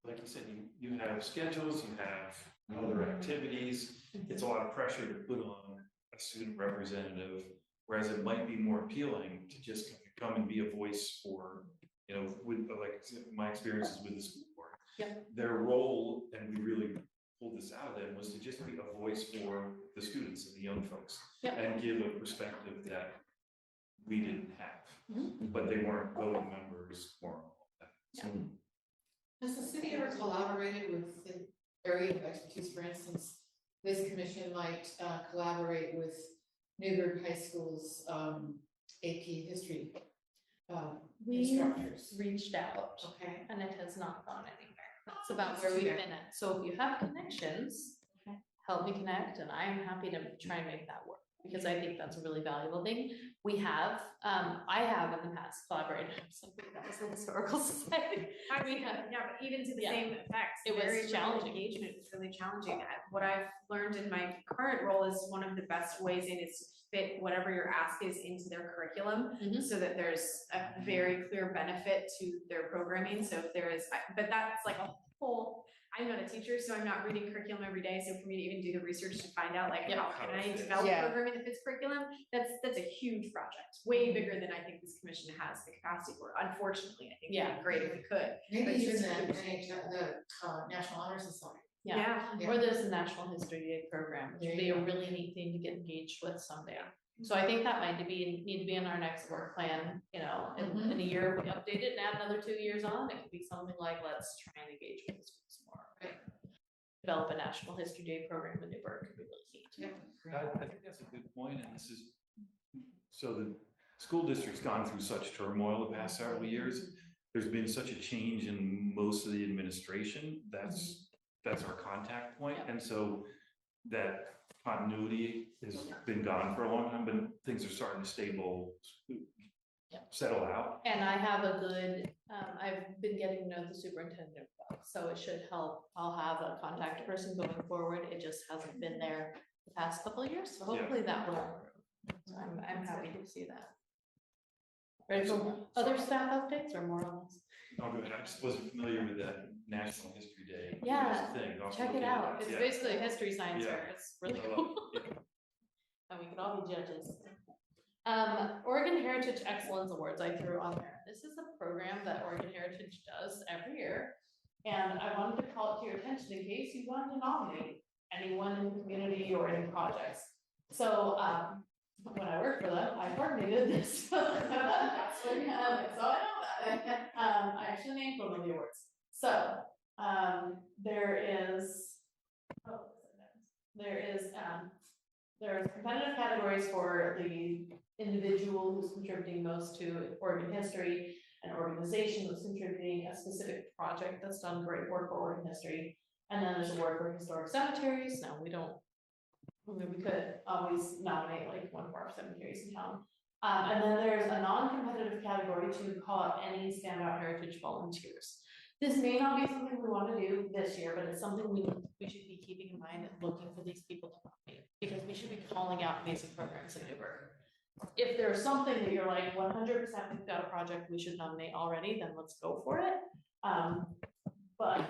Speaker 1: like you said, you have schedules, you have other activities. It's a lot of pressure to put on a student representative, whereas it might be more appealing to just come and be a voice for, you know, with, like, my experiences with the school board.
Speaker 3: Yeah.
Speaker 1: Their role, and we really pulled this out of them, was to just be a voice for the students and the young folks.
Speaker 3: Yeah.
Speaker 1: And give a perspective that we didn't have,
Speaker 3: Mhm.
Speaker 1: but they weren't voting members or all that. So,
Speaker 6: Has the city ever collaborated with the area of expertise? For instance, this commission might collaborate with Newburgh High School's AP history
Speaker 3: We
Speaker 6: instructors.
Speaker 3: reached out
Speaker 6: Okay.
Speaker 3: and it has not gone anywhere. That's about where we've been at. So if you have connections,
Speaker 6: Okay.
Speaker 3: help me connect and I'm happy to try and make that work because I think that's a really valuable thing. We have, I have in the past collaborated with something that was the Historical Society. We have,
Speaker 4: Yeah, but even to the
Speaker 3: Yeah.
Speaker 4: same effects,
Speaker 3: It was
Speaker 4: very little
Speaker 3: challenging.
Speaker 4: engagement was really challenging. What I've learned in my current role is one of the best ways in is to fit whatever your ask is into their curriculum,
Speaker 3: Mhm.
Speaker 4: so that there's a very clear benefit to their programming. So if there is, but that's like a whole I'm not a teacher, so I'm not reading curriculum every day, so for me to even do the research to find out like,
Speaker 3: Yeah.
Speaker 4: how can I develop
Speaker 2: Yeah.
Speaker 4: programming that fits curriculum, that's a huge project, way bigger than I think this commission has the capacity for, unfortunately, I think it'd be great if we could.
Speaker 6: Maybe
Speaker 4: But
Speaker 6: even
Speaker 4: just-
Speaker 6: the National Honor Society.
Speaker 3: Yeah.
Speaker 6: Yeah.
Speaker 3: Or there's a National History Day program, which would be a really neat thing to get engaged with someday. So I think that might need to be in our next work plan, you know, in a year, if we update it and add another 2 years on, it could be something like, let's try and engage with the schools more.
Speaker 6: Right.
Speaker 3: Develop a National History Day program in Newburgh could be really neat.
Speaker 1: I think that's a good point, and this is, so the school district's gone through such turmoil the past several years. There's been such a change in most of the administration, that's our contact point,
Speaker 3: Yeah.
Speaker 1: and so that continuity has been gone for a long time, but things are starting to settle out.
Speaker 3: And I have a good, I've been getting to know the superintendent well, so it should help. I'll have a contact person going forward. It just hasn't been there the past couple of years, so
Speaker 1: Yeah.
Speaker 3: hopefully that will improve. So I'm happy to see that. Ready for other staff updates or more on this?
Speaker 1: Oh, good, I just wasn't familiar with that National History Day
Speaker 3: Yeah,
Speaker 1: thing. I'll
Speaker 3: Check
Speaker 1: look
Speaker 3: it
Speaker 1: into
Speaker 3: out.
Speaker 1: that.
Speaker 3: It's
Speaker 1: Yeah.
Speaker 3: basically a history science
Speaker 1: Yeah.
Speaker 3: fair. It's really
Speaker 1: I love
Speaker 3: cool.
Speaker 1: it. Yeah.
Speaker 3: And we could all be judges. Oregon Heritage Excellence Awards I threw on there. This is a program that Oregon Heritage does every year. And I wanted to call it to your attention in case you wanted to nominate anyone in the community or any projects. So, when I worked for them, I coordinated this. So I know that. I actually named one of the awards. So, there's competitive categories for the individual who's contributing most to Oregon history, an organization that's contributing a specific project that's done great work for Oregon history. And then there's a award for historic cemeteries. Now, we could always nominate like one of our cemeteries in town. And then there's a non-competitive category to call out any standout heritage volunteers. This may not be something we want to do this year, but it's something we should be keeping in mind and looking for these people to nominate, because we should be calling out amazing programs in Newburgh. If there's something that you're like 100% we've got a project we should nominate already, then let's go for it. But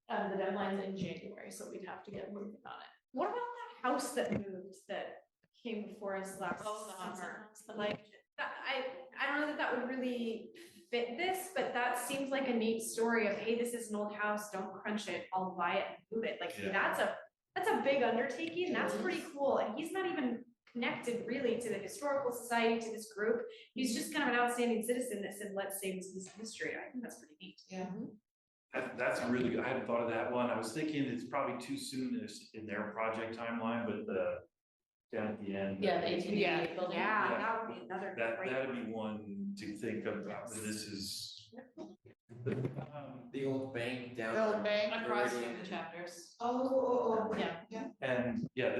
Speaker 3: the deadline's in January, so we'd have to get moving on it.
Speaker 4: What about that house that moved that came before us last
Speaker 3: Oh, the Hansen
Speaker 4: summer?
Speaker 3: house, the
Speaker 4: Like, I don't know that would really fit this, but that seems like a neat story of, hey, this is an old house, don't crunch it, I'll buy it and move it. Like,
Speaker 1: Yeah.
Speaker 4: that's a big undertaking, and that's pretty cool, and he's not even connected really to the historical society, to this group. He's just kind of an outstanding citizen that said, let's save this piece of history. I think that's pretty neat.
Speaker 6: Yeah.
Speaker 1: That's really good. I hadn't thought of that one. I was thinking it's probably too soon in their project timeline, but down at the end.
Speaker 3: Yeah, the ATD building.
Speaker 4: Yeah,
Speaker 1: Yeah.
Speaker 4: that would be another great.
Speaker 1: That'd be one to think about, but this is.
Speaker 5: The old bank down.
Speaker 2: The old bank.
Speaker 3: Across from
Speaker 5: Meridian.
Speaker 3: the chapters.
Speaker 6: Oh,
Speaker 3: Yeah.
Speaker 1: And yeah,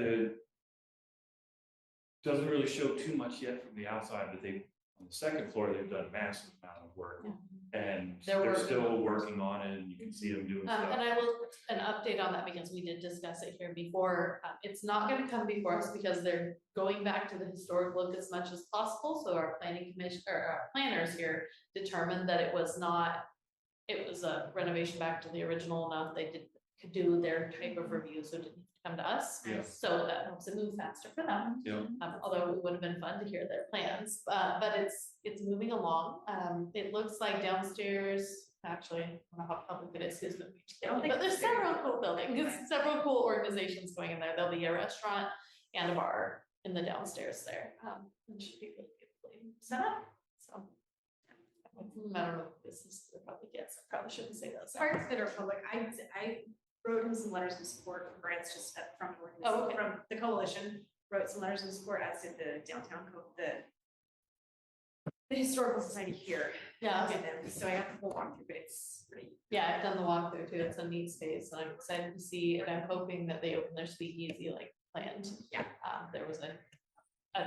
Speaker 1: doesn't really show too much yet from the outside, but on the second floor, they've done a massive amount of work.
Speaker 3: Yeah.
Speaker 1: And
Speaker 3: They're
Speaker 1: they're
Speaker 3: working
Speaker 1: still
Speaker 3: on it.
Speaker 1: working on it, and you can see them doing
Speaker 3: And
Speaker 1: stuff.
Speaker 3: I will, an update on that, because we did discuss it here before, it's not gonna come before us because they're going back to the historic look as much as possible, so our planning commission, or our planners here determined that it was a renovation back to the original enough, could do their type of review, so it didn't come to us.
Speaker 1: Yeah.
Speaker 3: So that helps it move faster for them.
Speaker 1: Yeah.
Speaker 3: Although it would have been fun to hear their plans, but it's moving along. It looks like downstairs, actually, I don't know how public it is, who's moving together, but there's several cool buildings, several cool organizations going in there. There'll be a restaurant and a bar in the downstairs there. It should be really beautifully set up, so. I don't know if this is the public gets, I probably shouldn't say that.
Speaker 4: Parts that are public, I wrote him some letters of support for grants just from
Speaker 3: Oh, okay.
Speaker 4: from the coalition, wrote some letters of support, as did the downtown the historical society here.
Speaker 3: Yeah,
Speaker 4: Did them, so I got the whole walkthrough, but it's pretty.
Speaker 3: yeah, I've done the walkthrough too. It's a neat space, and I'm excited to see, and I'm hoping that they open their speakeasy like planned.
Speaker 4: Yeah.
Speaker 3: There was an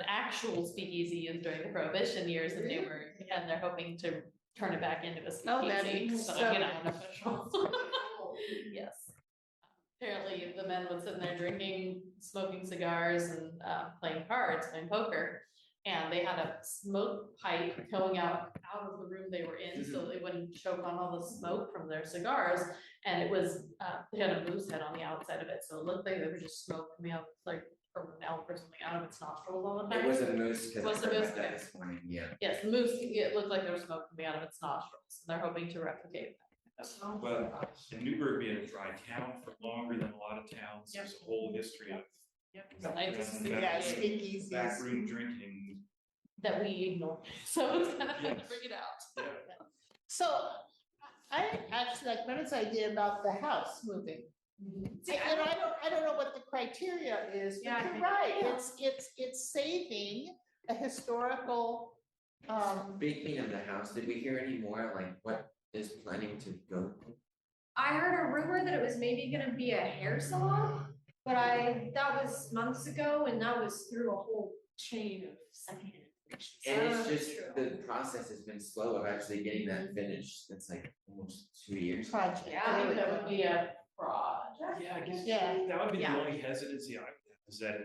Speaker 3: actual speakeasy used during the Prohibition years in Newburgh, and they're hoping to turn it back into a
Speaker 2: Oh, that'd
Speaker 3: speakeasy,
Speaker 2: be
Speaker 3: so,
Speaker 2: so
Speaker 3: you know,
Speaker 2: nice.
Speaker 3: unofficial. Yes. Apparently, the men would sit in there drinking, smoking cigars, and playing cards, playing poker. And they had a smoke pipe going out of the room they were in, so they wouldn't choke on all the smoke from their cigars. And it was, they had a moose head on the outside of it, so it looked like there was just smoke coming out, like from an elk or something out of its nostrils all the time.
Speaker 5: It was a moose, cause
Speaker 3: Was
Speaker 5: I
Speaker 3: a
Speaker 5: heard
Speaker 3: moose,
Speaker 5: about that
Speaker 3: okay.
Speaker 5: this morning, yeah.
Speaker 3: Yes, the moose, it looked like there was smoke coming out of its nostrils, and they're hoping to replicate that.
Speaker 1: Well, and Newburgh being a dry town for longer than a lot of towns, there's a whole history of
Speaker 3: I just,
Speaker 1: Yeah.
Speaker 2: Yeah,
Speaker 3: yeah,
Speaker 2: speakeasies.
Speaker 1: backroom drinking.
Speaker 3: that we ignore, so it's kind of fun to
Speaker 1: Yes.
Speaker 3: bring it out.
Speaker 1: Yeah.
Speaker 2: So I actually like Brenda's idea about the house moving.
Speaker 4: See,
Speaker 2: And I don't know what the criteria is,
Speaker 4: Yeah, I
Speaker 2: but you're
Speaker 4: think-
Speaker 2: right,
Speaker 3: yeah.
Speaker 2: it's saving a historical,
Speaker 5: Speaking of the house, did we hear any more, like, what is planning to go?
Speaker 4: I heard a rumor that it was maybe gonna be a hair salon, but that was months ago, and that was through a whole chain of secondhand information. So I
Speaker 5: And
Speaker 4: don't know
Speaker 5: it's
Speaker 4: if
Speaker 5: just,
Speaker 4: true.
Speaker 5: the process has been slow of actually getting that finished, it's like almost 2 years.
Speaker 2: project.
Speaker 4: Yeah,
Speaker 3: I
Speaker 2: There
Speaker 3: think
Speaker 2: we
Speaker 3: that
Speaker 2: go.
Speaker 3: would be a project.
Speaker 1: Yeah, I guess
Speaker 2: Yeah.
Speaker 1: that would be the
Speaker 4: Yeah.
Speaker 1: only hesitancy I would have, is that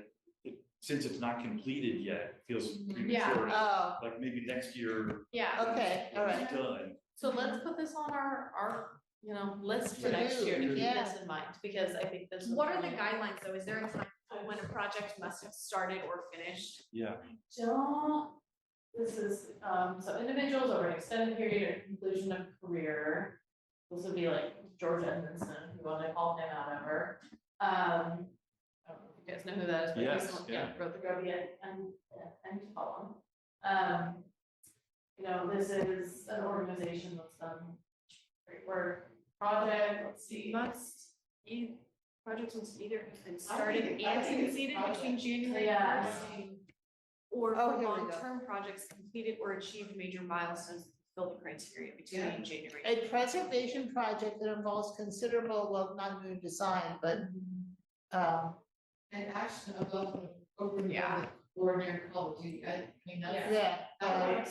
Speaker 1: since it's not completed yet, it feels
Speaker 4: Yeah.
Speaker 1: premature.
Speaker 2: Oh,
Speaker 1: Like maybe next year.
Speaker 4: Yeah,
Speaker 2: okay, all
Speaker 1: when
Speaker 2: right.
Speaker 1: it's done.
Speaker 3: So let's put this on our, list for
Speaker 2: To
Speaker 3: next
Speaker 2: do,
Speaker 3: year to keep
Speaker 2: yeah.
Speaker 3: this in mind, because I think this. would
Speaker 4: what are the
Speaker 3: really-
Speaker 4: guidelines though? Is there a time when a project must have started or finished?
Speaker 1: Yeah,
Speaker 3: Don't, this is, so individuals over an extended period of conclusion of career. This would be like George Edmondson, who wanna call him out ever. I don't know if you guys know who that is, but he's
Speaker 1: Yes,
Speaker 3: the one,
Speaker 1: yeah.
Speaker 3: wrote the Grubby and poem. This is an organization that's done great work, project, let's see.
Speaker 4: Projects must either have been
Speaker 6: I
Speaker 4: started
Speaker 6: think
Speaker 4: and
Speaker 6: it's
Speaker 4: completed between
Speaker 6: project.
Speaker 4: January
Speaker 3: Yeah.
Speaker 4: first. Or
Speaker 2: Oh,
Speaker 4: for
Speaker 2: here we go.
Speaker 4: long-term projects completed or achieved major milestones, that fulfill the criteria
Speaker 6: Yeah.
Speaker 4: between January.
Speaker 2: A preservation project that involves considerable, well, not new design, but,
Speaker 6: And action above and over and
Speaker 4: Yeah.
Speaker 6: above the ordinary call of duty, I mean, that's.
Speaker 2: yeah.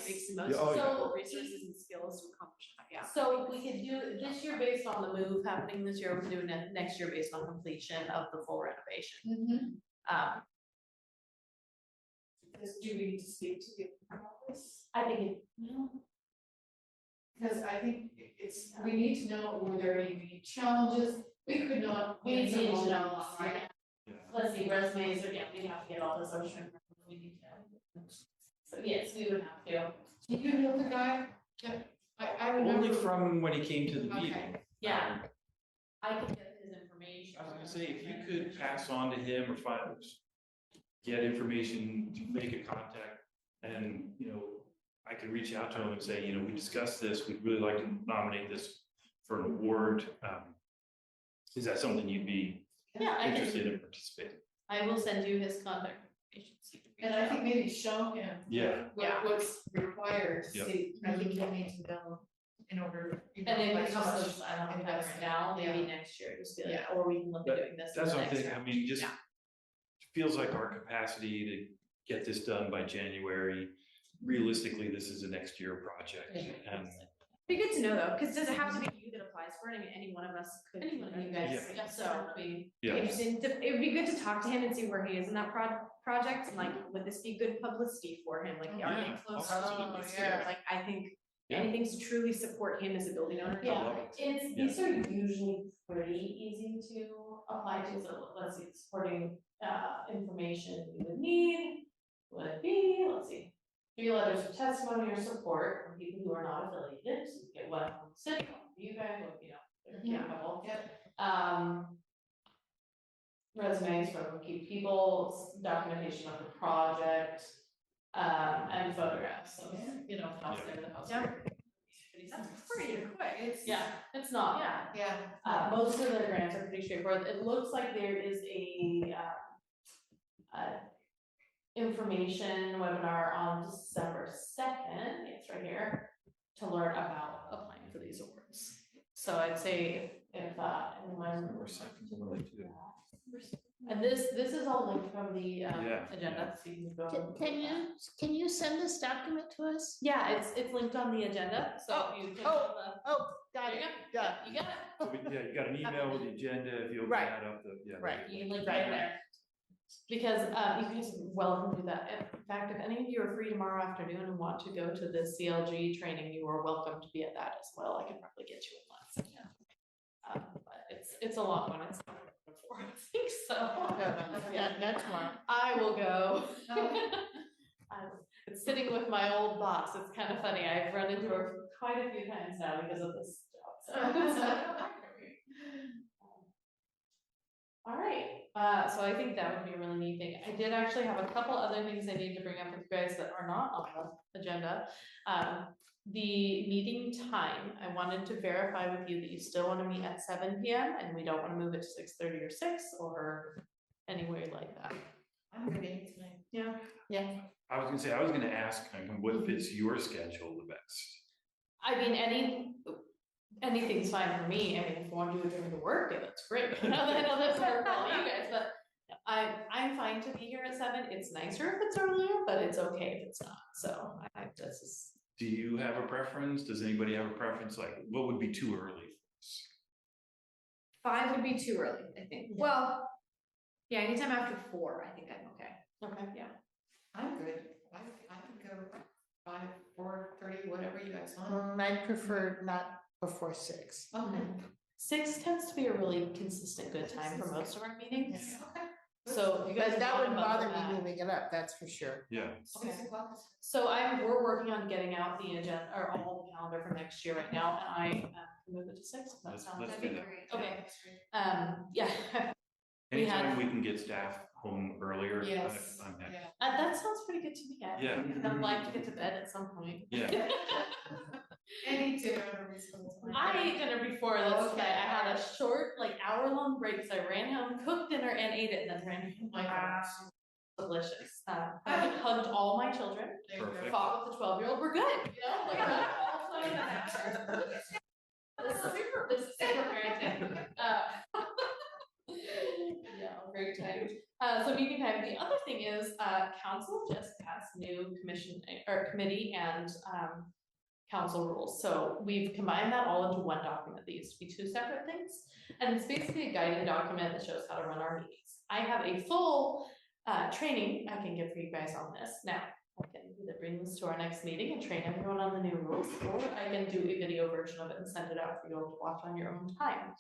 Speaker 4: Makes the most
Speaker 1: Yeah, oh, yeah.
Speaker 4: of resources and skills to accomplish that, yeah.
Speaker 3: So we could do this year based on the move happening this year, we're doing it next year based on completion of the full renovation.
Speaker 6: Mhm.
Speaker 3: Do we need to speak to you about this? I think
Speaker 6: Because I think we need to know were there any challenges, we could not.
Speaker 3: we need to
Speaker 6: answer all
Speaker 3: know,
Speaker 6: these,
Speaker 3: right?
Speaker 1: yeah.
Speaker 3: Let's see, resumes, or, yeah, we have to get all this ocean, we need to. So yes, we would have to,
Speaker 6: Do you know the guy? Yeah, I remember.
Speaker 1: Only from when he came to the meeting.
Speaker 6: Okay.
Speaker 3: yeah. I can get his information.
Speaker 1: I was gonna say, if you could pass on to him or get information, to make a contact, and, I could reach out to him and say, we discussed this, we'd really like to nominate this for an award. Is that something you'd be
Speaker 3: Yeah, I
Speaker 1: interested
Speaker 3: can,
Speaker 1: in participating?
Speaker 3: I will send you his contact information. so you can
Speaker 6: And
Speaker 3: reach
Speaker 6: I think
Speaker 3: out.
Speaker 6: maybe show him.
Speaker 1: Yeah.
Speaker 6: What's required,
Speaker 1: Yep.
Speaker 6: see, I think you need to know in order.
Speaker 3: And if
Speaker 6: like
Speaker 3: it
Speaker 6: how
Speaker 3: comes,
Speaker 6: much
Speaker 3: to, I don't have time right now, maybe
Speaker 6: Yeah.
Speaker 3: next year, just be like,
Speaker 6: Yeah.
Speaker 3: or we can look at doing this. in
Speaker 1: That's
Speaker 3: the
Speaker 1: what I'm
Speaker 3: next
Speaker 1: thinking,
Speaker 3: round.
Speaker 1: I mean, just
Speaker 3: Yeah.
Speaker 1: feels like our capacity to get this done by January. Realistically, this is a next year project, and
Speaker 4: Be good to know though, because does it have to be you that applies for it? I mean, any one of us could.
Speaker 3: Anyone of you guys, yeah, so we.
Speaker 1: yeah,
Speaker 4: Interesting, it would be good to talk to him and see where he is in that project, and like, would this be good publicity for him, like, are they
Speaker 1: Yeah,
Speaker 4: close
Speaker 2: oh,
Speaker 4: to this
Speaker 2: yeah.
Speaker 4: year? Like, I think
Speaker 1: Yeah.
Speaker 4: anything to truly support him as a building owner.
Speaker 3: Yeah,
Speaker 1: love it.
Speaker 3: it's, these are usually pretty easy to apply to, so let's see, supporting, information you would need. Would it be, let's see, 3 letters of testimony or support from people who are not affiliated, so you get one from the city, one from you guys, or, there's a couple. Resumes from key people, documentation of the project, and photographs of, house there, the house.
Speaker 4: Yeah.
Speaker 3: Pretty
Speaker 4: That's
Speaker 3: simple.
Speaker 4: pretty quick.
Speaker 3: Yeah, it's not.
Speaker 4: Yeah.
Speaker 6: Yeah.
Speaker 3: Most of the grants are pretty straightforward. It looks like there is a information webinar on December 2nd, it's right here, to learn about applying for these awards. So I'd say if anyone.
Speaker 1: Or seconds, one of the two.
Speaker 3: And this is all linked from the
Speaker 1: Yeah,
Speaker 3: agenda, so you can go.
Speaker 2: Can you send this document to us?
Speaker 3: Yeah, it's linked on the agenda, so you can.
Speaker 2: Oh, got
Speaker 3: There
Speaker 2: it,
Speaker 3: you go.
Speaker 2: got
Speaker 3: You got it.
Speaker 1: So you got an email with the agenda, if you open
Speaker 2: Right.
Speaker 1: that up,
Speaker 2: Right.
Speaker 3: You can link right there. Because you guys are welcome to do that. In fact, if any of you are free tomorrow afternoon and want to go to the CLG training, you are welcome to be at that as well. I can probably get you in less. But it's a long one. It's before, I think so.
Speaker 2: Not tomorrow.
Speaker 3: I will go. It's sitting with my old boss. It's kind of funny. I've run into her quite a few times now because of this job. All right, so I think that would be a really neat thing. I did actually have a couple other things I need to bring up with you guys that are not on the agenda. The meeting time, I wanted to verify with you that you still want to meet at 7 p.m. and we don't want to move it to 6:30 or 6 or anywhere like that.
Speaker 6: I'm good anytime.
Speaker 3: Yeah.
Speaker 2: Yeah,
Speaker 1: I was gonna ask, what fits your schedule the best?
Speaker 3: I mean, anything's fine for me. I mean, if you want to do it during the work, that's great. I know that's hard for all you guys, but I'm fine to be here at 7. It's nicer if it's earlier, but it's okay if it's not. So this is.
Speaker 1: Do you have a preference? Does anybody have a preference? Like, what would be too early for us?
Speaker 4: 5 would be too early, I think.
Speaker 2: Yeah.
Speaker 4: Well, yeah, anytime after 4, I think I'm okay.
Speaker 3: Okay.
Speaker 4: Yeah.
Speaker 6: I'm good. I can go 5, 4:30, whatever you guys want.
Speaker 2: I prefer not before 6.
Speaker 6: Okay.
Speaker 3: 6 tends to be a really consistent good time for most of our meetings.
Speaker 2: Yeah.
Speaker 6: Okay.
Speaker 3: So if you guys
Speaker 2: But that
Speaker 3: want
Speaker 2: wouldn't
Speaker 3: to bump
Speaker 2: bother
Speaker 3: that-
Speaker 2: me moving it up, that's for sure.
Speaker 1: Yeah,
Speaker 6: 6 o'clock is.
Speaker 3: So we're working on getting out the agenda or a whole calendar for next year right now, and I can move it to 6. That
Speaker 1: Let's-
Speaker 3: sounds
Speaker 1: let's
Speaker 3: good.
Speaker 1: do that.
Speaker 3: Okay. Yeah. We
Speaker 1: anytime
Speaker 3: had-
Speaker 1: we can get staff home earlier.
Speaker 6: Yes.
Speaker 1: I'm happy.
Speaker 6: Yeah.
Speaker 3: That sounds pretty good to me.
Speaker 1: Yeah.
Speaker 3: I'd like to get to bed at some point.
Speaker 1: Yeah.
Speaker 6: Any dinner at a reasonable time.
Speaker 3: I ate dinner before this
Speaker 6: Okay.
Speaker 3: today. I had a short, like hour-long break, so I ran home, cooked dinner, and ate it, and then ran home. My God, delicious. I hugged all my children,
Speaker 6: There you go.
Speaker 1: Perfect.
Speaker 3: fought with the 12-year-old. We're good, you know. Like that's all fine and happy. This is super parenting. Yeah, very exciting. So meeting time. The other thing is, council just passed new committee and council rules. So we've combined that all into one document. They used to be 2 separate things. And it's basically a guiding document that shows how to run our meetings. I have a full training I can give for you guys on this. Now, I can either bring this to our next meeting and train everyone on the new rules, or I can do a video version of it and send it out for you all to watch on your own time.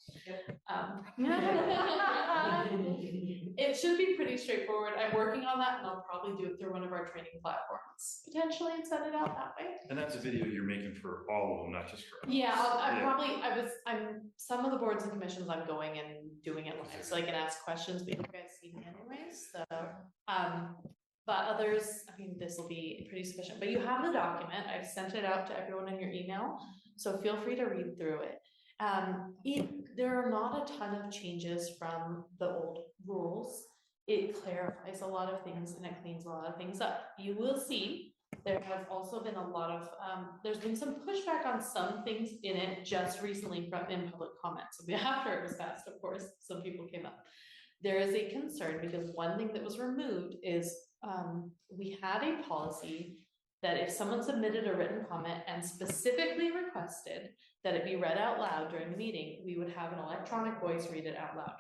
Speaker 3: It should be pretty straightforward. I'm working on that, and I'll probably do it through one of our training platforms, potentially, and send it out that way.
Speaker 1: And that's a video you're making for all of them, not just for us.
Speaker 3: Yeah,
Speaker 1: Yeah.
Speaker 3: some of the boards and commissions I'm going and doing it live, so I can ask questions, but you guys see me anyways, so. But others, I mean, this will be pretty sufficient, but you have the document. I've sent it out to everyone in your email, so feel free to read through it. There are not a ton of changes from the old rules. It clarifies a lot of things and it cleans a lot of things up. You will see there have also been a lot of, there's been some pushback on some things in it just recently in public comments. So after it was passed, of course, some people came up. There is a concern because one thing that was removed is we had a policy that if someone submitted a written comment and specifically requested that it be read out loud during the meeting, we would have an electronic voice read it out loud.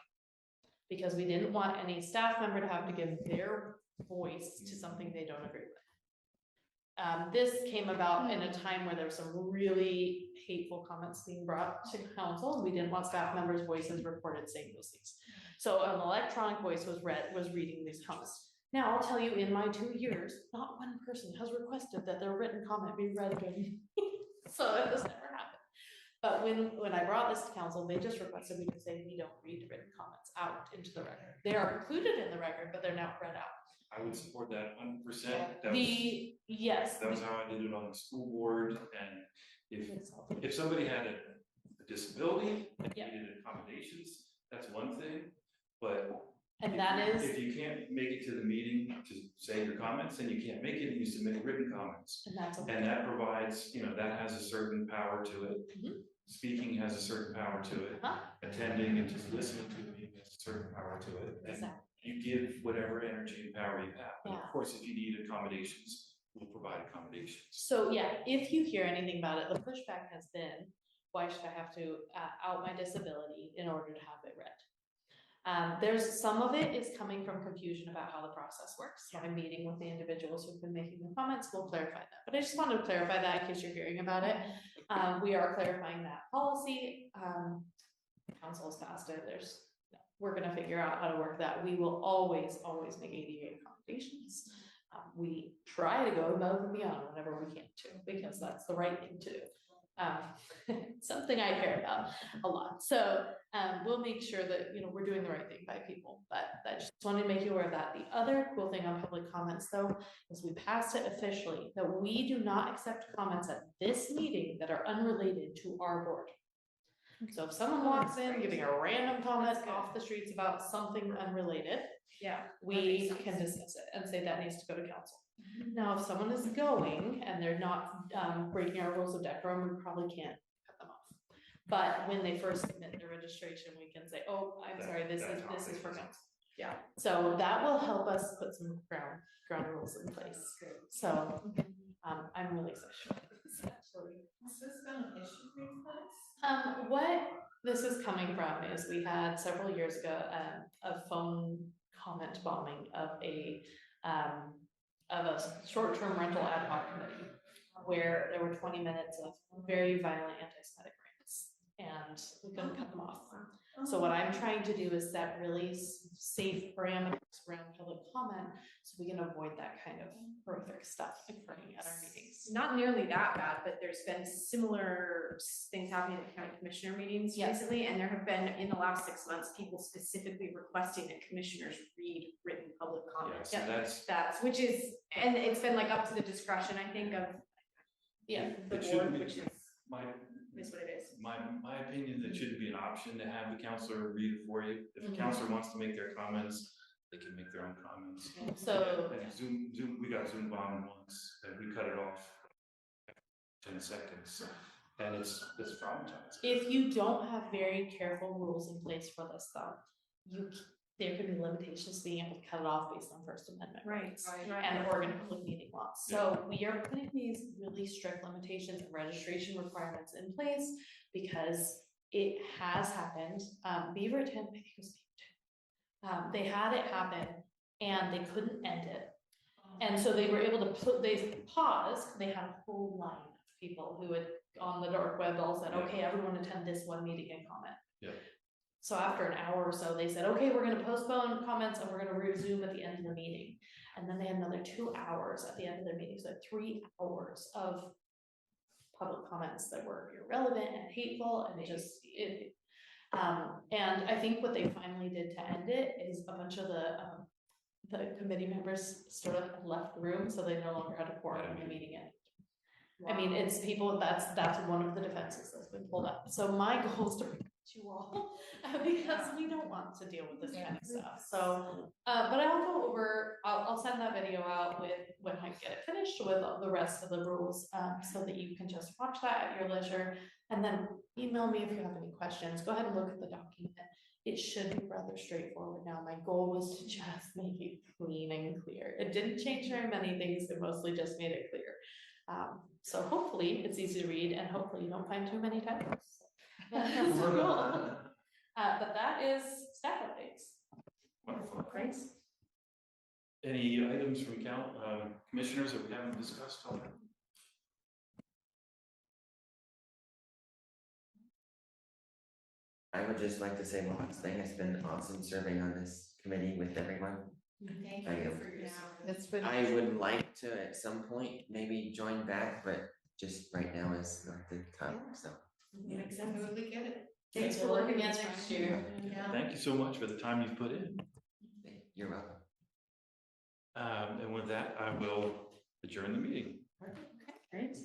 Speaker 3: Because we didn't want any staff member to have to give their voice to something they don't agree with. This came about in a time where there were some really hateful comments being brought to council, and we didn't want staff members' voices recorded saying those things. So an electronic voice was reading these comments. Now, I'll tell you, in my 2 years, not one person has requested that their written comment be read during the meeting. So it has never happened. But when I brought this to council, they just requested me to say we don't read written comments out into the record. They are included in the record, but they're not read out.
Speaker 1: I would support that 100%.
Speaker 3: Yes.
Speaker 1: That was how I did it on the school board, and if somebody had a disability and
Speaker 3: Yeah.
Speaker 1: needed accommodations, that's one thing, but
Speaker 3: And that is,
Speaker 1: if you can't make it to the meeting to say your comments, then you can't make it, and you submit written comments.
Speaker 3: and that's okay.
Speaker 1: And that provides, that has a certain power to it.
Speaker 3: Mhm.
Speaker 1: Speaking has a certain power to it.
Speaker 3: Uh-huh.
Speaker 1: Attending and just listening to the meeting has a certain power to it. And
Speaker 3: Exactly.
Speaker 1: you give whatever energy and power you have. But
Speaker 3: Yeah.
Speaker 1: of course, if you need accommodations, we'll provide accommodations.
Speaker 3: So yeah, if you hear anything about it, the pushback has been, why should I have to out my disability in order to have it read? There's some of it is coming from confusion about how the process works. So I'm meeting with the individuals who've been making the comments, we'll clarify that. But I just wanted to clarify that in case you're hearing about it. We are clarifying that policy. Council has passed it. We're gonna figure out how to work that. We will always make ADA accommodations. We try to go above and beyond whenever we can too, because that's the right thing to do. Something I care about a lot. So we'll make sure that, you know, we're doing the right thing by people, but I just wanted to make you aware of that. The other cool thing on public comments though, is we passed it officially that we do not accept comments at this meeting that are unrelated to our board. So if someone walks in giving a random comment off the streets about something unrelated,
Speaker 4: Yeah.
Speaker 3: we can discuss it and say that needs to go to council. Now, if someone is going and they're not breaking our rules of decorum, we probably can't cut them off. But when they first submit their registration, we can say, oh, I'm sorry, this is for council. Yeah, so that will help us put some ground rules in place. So I'm really excited.
Speaker 6: Has this been an issue for you guys?
Speaker 3: What this is coming from is we had several years ago a phone comment bombing of a short-term rental ad hoc committee where there were 20 minutes of very violent anti-Semitic rants and we couldn't cut them off. So what I'm trying to do is set really safe parameters around public comment so we can avoid that kind of horrific stuff occurring at our meetings.
Speaker 4: Not nearly that bad, but there's been similar things happening at county commissioner meetings recently, and there have been, in the last 6 months, people specifically requesting that commissioners read written public comments.
Speaker 1: Yeah, so
Speaker 4: That's, which is, and it's been like up to the discretion, I think, of the
Speaker 1: It
Speaker 4: board,
Speaker 1: shouldn't be.
Speaker 4: which is
Speaker 1: my,
Speaker 4: what it is.
Speaker 1: my opinion, that shouldn't be an option to have the counselor read it for you. If the counselor wants to make their comments, they can make their own comments.
Speaker 3: So
Speaker 1: And Zoom, we got Zoom bombed once, and we cut it off 10 seconds, and it's traumatizing.
Speaker 3: if you don't have very careful rules in place for this though, there could be limitations to being able to cut it off based on First Amendment rights. And Oregon public meeting laws. So we are putting these really strict limitations and registration requirements in place because it has happened. Beaverton, I think it was Beaverton. They had it happen and they couldn't end it. And so they were able to they paused, they had a whole line of people who had on the dark web all said, okay, everyone attend this one meeting and comment.
Speaker 1: Yeah.
Speaker 3: So after an hour or so, they said, okay, we're gonna postpone comments and we're gonna resume at the end of the meeting. And then they had another 2 hours at the end of their meeting, so 3 hours of public comments that were irrelevant and hateful and and I think what they finally did to end it is a bunch of the committee members sort of left the room, so they no longer had a quorum in the meeting end. I mean, it's people, that's one of the defenses that's been pulled up. So my goal is to protect you all because we don't want to deal with this kind of stuff. So, but I'll go over, I'll send that video out when I get it finished with the rest of the rules, so that you can just watch that at your leisure and then email me if you have any questions. Go ahead and look at the document. It should be rather straightforward now. My goal was to just make it clean and clear. It didn't change very many things. It mostly just made it clear. So hopefully it's easy to read and hopefully you don't find too many typos. That's the goal. But that is staff updates.
Speaker 1: Wonderful.
Speaker 3: Great.
Speaker 1: Any items from commissioners that we haven't discussed already?
Speaker 5: I would just like to say one last thing, it's been awesome serving on this committee with everyone.
Speaker 6: Thank
Speaker 5: I
Speaker 6: you
Speaker 5: am.
Speaker 6: for your service.
Speaker 2: It's been.
Speaker 5: I would like to at some point maybe join back, but just right now is not the time, so.
Speaker 6: Makes sense. Totally get it.
Speaker 3: Thanks for looking at next year.
Speaker 6: Yeah.
Speaker 1: Thank you so much for the time you've put in.
Speaker 5: You're welcome.
Speaker 1: And with that, I will adjourn the meeting.
Speaker 3: Great.